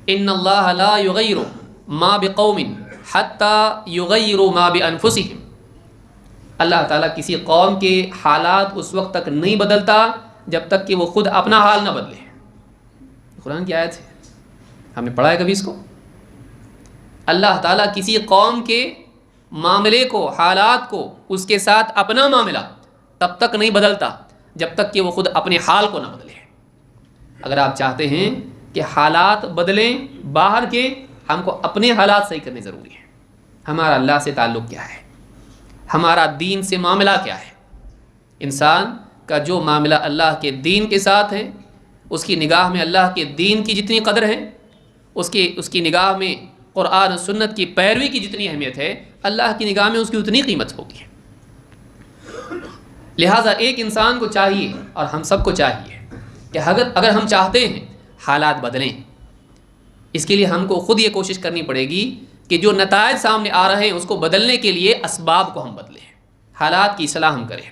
ان اللہ لا یغیر ما بقوم حتی یغیروا ما بانفسہم، اللہ تعالیٰ کسی قوم کے حالات اس وقت تک نہیں بدلتا جب تک کہ وہ خود اپنا حال نہ بدلے۔ قرآن کی آیت ہے، ہم نے پڑھا ہے کبھی اس کو؟ اللہ تعالیٰ کسی قوم کے معاملے کو، حالات کو، اس کے ساتھ اپنا معاملہ تب تک نہیں بدلتا جب تک کہ وہ خود اپنے حال کو نہ بدلے۔ اگر آپ چاہتے ہیں کہ حالات بدلیں باہر کے، ہم کو اپنے حالات صحیح کرنے ضروری ہے۔ ہمارا اللہ سے تعلق کیا ہے، ہمارا دین سے معاملہ کیا ہے؟ انسان کا جو معاملہ اللہ کے دین کے ساتھ ہے، اس کی نگاہ میں اللہ کے دین کی جتنی قدر ہے، اس کی نگاہ میں قرآن و سنت کی پیروی کی جتنی اہمیت ہے، اللہ کی نگاہ میں اس کی اتنی قیمت ہوتی ہے۔ لہٰذا ایک انسان کو چاہیے اور ہم سب کو چاہیے کہ اگر ہم چاہتے ہیں حالات بدلیں، اس کے لیے ہم کو خود یہ کوشش کرنی پڑے گی کہ جو نتائج سامنے آ رہے ہیں اس کو بدلنے کے لیے اسباب کو ہم بدلیں، حالات کی اصلاح ہم کریں۔